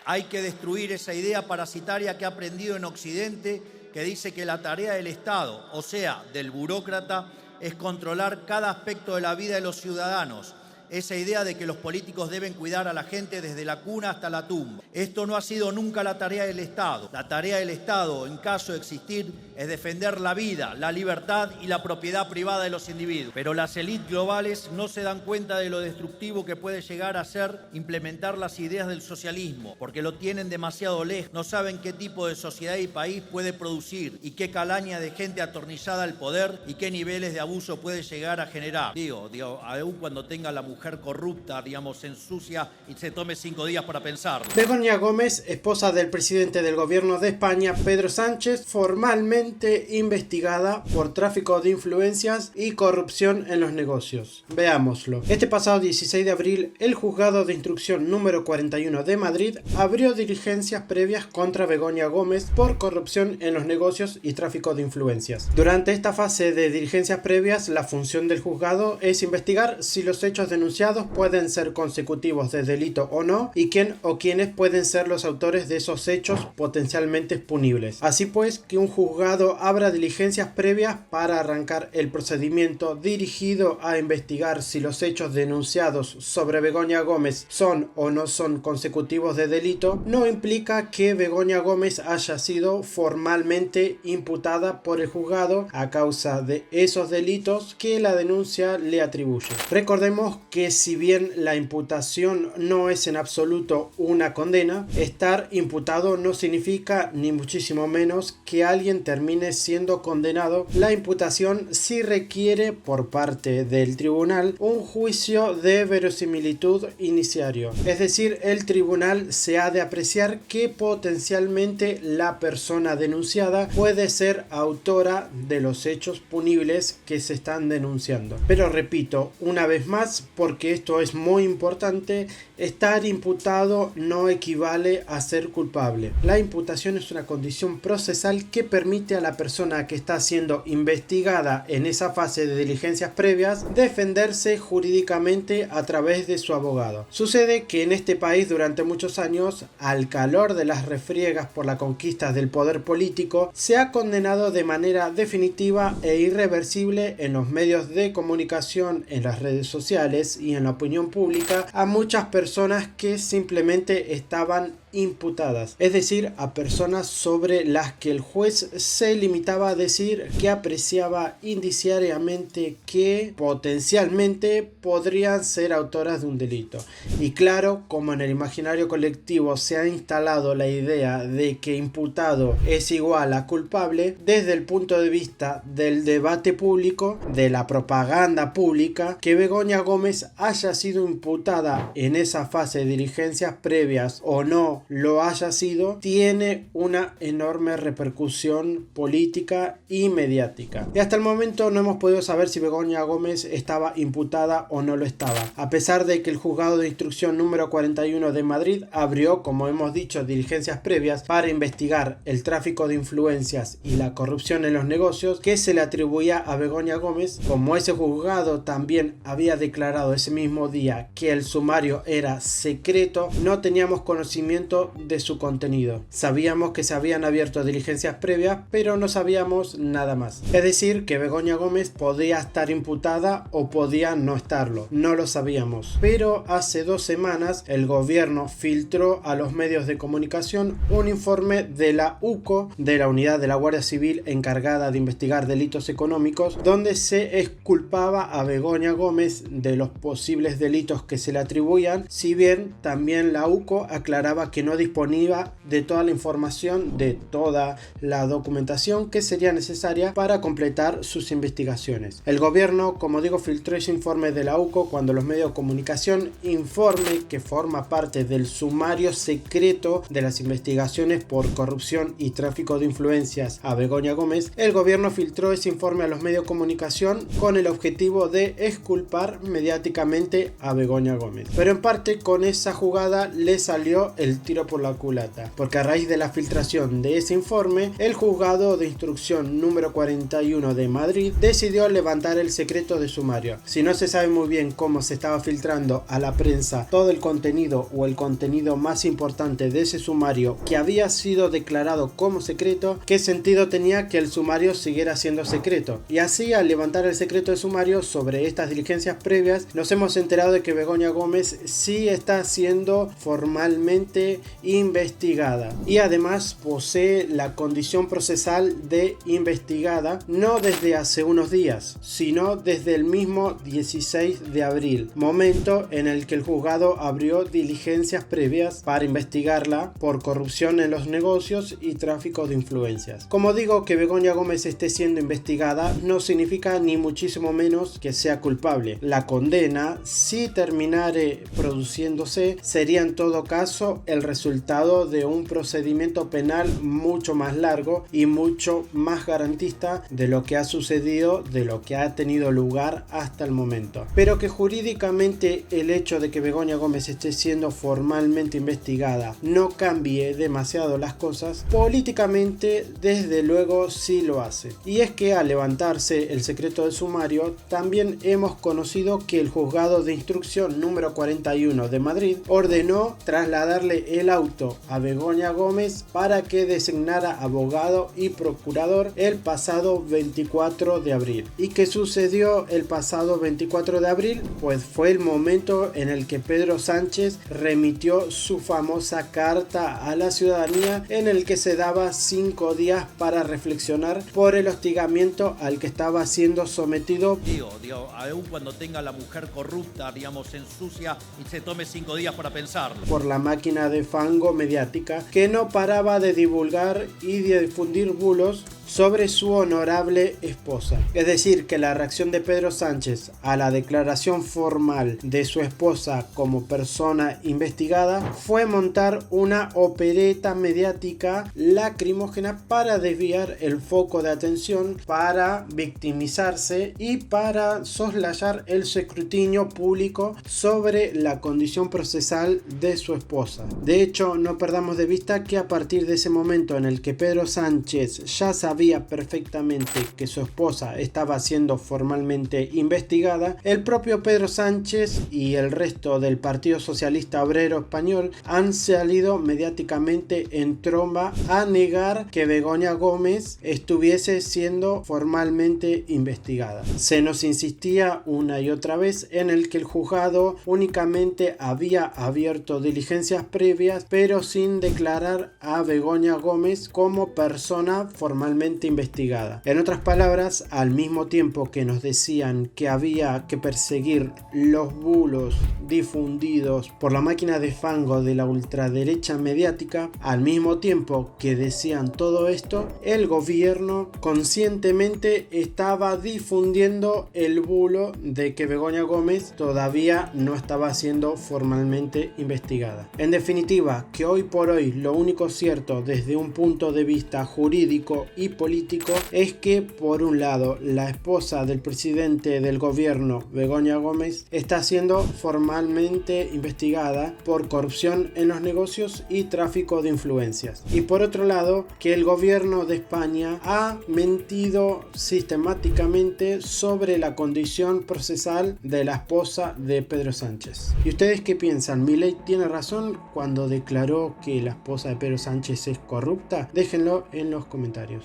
Hay que destruir esa idea parasitaria que ha aprendido en Occidente, que dice que la tarea del Estado, o sea, del burócrata, es controlar cada aspecto de la vida de los ciudadanos. Esa idea de que los políticos deben cuidar a la gente desde la cuna hasta la tumba. Esto no ha sido nunca la tarea del Estado. La tarea del Estado, en caso de existir, es defender la vida, la libertad y la propiedad privada de los individuos. Pero las élites globales no se dan cuenta de lo destructivo que puede llegar a ser implementar las ideas del socialismo, porque lo tienen demasiado lejos. No saben qué tipo de sociedad y país puede producir y qué calaña de gente atornillada al poder y qué niveles de abuso puede llegar a generar. Digo, aún cuando tenga la mujer corrupta, se ensucia y se tome 5 días para pensar. Begoña Gómez, esposa del presidente del gobierno de España, Pedro Sánchez, formalmente investigada por tráfico de influencias y corrupción en los negocios. Veámoslo. Este pasado 16 de abril, el juzgado de instrucción número 41 de Madrid abrió diligencias previas contra Begoña Gómez por corrupción en los negocios y tráfico de influencias. Durante esta fase de diligencias previas, la función del juzgado es investigar si los hechos denunciados pueden ser consecutivos de delito o no, y quién o quiénes pueden ser los autores de esos hechos potencialmente punibles. Así pues, que un juzgado abra diligencias previas para arrancar el procedimiento dirigido a investigar si los hechos denunciados sobre Begoña Gómez son o no son consecutivos de delito, no implica que Begoña Gómez haya sido formalmente imputada por el juzgado a causa de esos delitos que la denuncia le atribuye. Recordemos que si bien la imputación no es en absoluto una condena, estar imputado no significa ni muchísimo menos que alguien termine siendo condenado. La imputación sí requiere por parte del tribunal un juicio de verosimilitud iniciario, es decir, el tribunal se ha de apreciar que potencialmente la persona denunciada puede ser autora de los hechos punibles que se están denunciando. Pero repito una vez más, porque esto es muy importante, estar imputado no equivale a ser culpable. La imputación es una condición procesal que permite a la persona que está siendo investigada en esa fase de diligencias previas defenderse jurídicamente a través de su abogado. Sucede que en este país durante muchos años, al calor de las refriegas por la conquista del poder político, se ha condenado de manera definitiva e irreversible en los medios de comunicación, en las redes sociales y en la opinión pública a muchas personas que simplemente estaban imputadas, es decir, a personas sobre las que el juez se limitaba a decir que apreciaba indiciariamente que potencialmente podrían ser autoras de un delito. Y claro, como en el imaginario colectivo se ha instalado la idea de que imputado es igual a culpable, desde el punto de vista del debate público, de la propaganda pública, que Begoña Gómez haya sido imputada en esa fase de diligencias previas o no lo haya sido, tiene una enorme repercusión política y mediática. Y hasta el momento no hemos podido saber si Begoña Gómez estaba imputada o no lo estaba, a pesar de que el juzgado de instrucción número 41 de Madrid abrió, como hemos dicho, diligencias previas para investigar el tráfico de influencias y la corrupción en los negocios que se le atribuía a Begoña Gómez. Como ese juzgado también había declarado ese mismo día que el sumario era secreto, no teníamos conocimiento de su contenido. Sabíamos que se habían abierto diligencias previas, pero no sabíamos nada más. Es decir, que Begoña Gómez podía estar imputada o podía no estarlo. No lo sabíamos. Pero hace 2 semanas el gobierno filtró a los medios de comunicación un informe de la UCO, de la unidad de la Guardia Civil encargada de investigar delitos económicos, donde se exculpaba a Begoña Gómez de los posibles delitos que se le atribuían, si bien también la UCO aclaraba que no disponía de toda la información, de toda la documentación que sería necesaria para completar sus investigaciones. El gobierno, como digo, filtró ese informe de la UCO cuando los medios de comunicación informe que forma parte del sumario secreto de las investigaciones por corrupción y tráfico de influencias a Begoña Gómez. El gobierno filtró ese informe a los medios de comunicación con el objetivo de exculpar mediáticamente a Begoña Gómez. Pero en parte con esa jugada le salió el tiro por la culata, porque a raíz de la filtración de ese informe, el juzgado de instrucción número 41 de Madrid decidió levantar el secreto de sumario. Si no se sabe muy bien cómo se estaba filtrando a la prensa todo el contenido o el contenido más importante de ese sumario que había sido declarado como secreto, ¿qué sentido tenía que el sumario siguiera siendo secreto? Y así, al levantar el secreto de sumario sobre estas diligencias previas, nos hemos enterado de que Begoña Gómez sí está siendo formalmente investigada y además posee la condición procesal de investigada, no desde hace unos días, sino desde el mismo 16 de abril, momento en el que el juzgado abrió diligencias previas para investigarla por corrupción en los negocios y tráfico de influencias. Como digo, que Begoña Gómez esté siendo investigada no significa ni muchísimo menos que sea culpable. La condena, si terminare produciéndose, sería en todo caso el resultado de un procedimiento penal mucho más largo y mucho más garantista de lo que ha sucedido, de lo que ha tenido lugar hasta el momento. Pero que jurídicamente el hecho de que Begoña Gómez esté siendo formalmente investigada no cambie demasiado las cosas, políticamente desde luego sí lo hace. Y es que al levantarse el secreto del sumario, también hemos conocido que el juzgado de instrucción número 41 de Madrid ordenó trasladarle el auto a Begoña Gómez para que designara abogado y procurador el pasado 24 de abril. ¿Y qué sucedió el pasado 24 de abril? Pues fue el momento en el que Pedro Sánchez remitió su famosa carta a la ciudadanía, en el que se daba 5 días para reflexionar por el hostigamiento al que estaba siendo sometido. Digo, aún cuando tenga la mujer corrupta, digamos, se ensucia y se tome 5 días para pensarlo. Por la máquina de fango mediática que no paraba de divulgar y de difundir bulos sobre su honorable esposa. Es decir, que la reacción de Pedro Sánchez a la declaración formal de su esposa como persona investigada fue montar una opereta mediática lacrimógena para desviar el foco de atención, para victimizarse y para soslayar el escrutinio público sobre la condición procesal de su esposa. De hecho, no perdamos de vista que a partir de ese momento en el que Pedro Sánchez ya sabía perfectamente que su esposa estaba siendo formalmente investigada, el propio Pedro Sánchez y el resto del Partido Socialista Obrero Español han salido mediáticamente en tromba a negar que Begoña Gómez estuviese siendo formalmente investigada. Se nos insistía una y otra vez en el que el juzgado únicamente había abierto diligencias previas, pero sin declarar a Begoña Gómez como persona formalmente investigada. En otras palabras, al mismo tiempo que nos decían que había que perseguir los bulos difundidos por la máquina de fango de la ultraderecha mediática, al mismo tiempo que decían todo esto, el gobierno conscientemente estaba difundiendo el bulo de que Begoña Gómez todavía no estaba siendo formalmente investigada. En definitiva, que hoy por hoy lo único cierto desde un punto de vista jurídico y político es que, por un lado, la esposa del presidente del gobierno, Begoña Gómez, está siendo formalmente investigada por corrupción en los negocios y tráfico de influencias, y por otro lado, que el gobierno de España ha mentido sistemáticamente sobre la condición procesal de la esposa de Pedro Sánchez. ¿Y ustedes qué piensan? ¿Milei tiene razón cuando declaró que la esposa de Pedro Sánchez es corrupta? Déjenlo en los comentarios.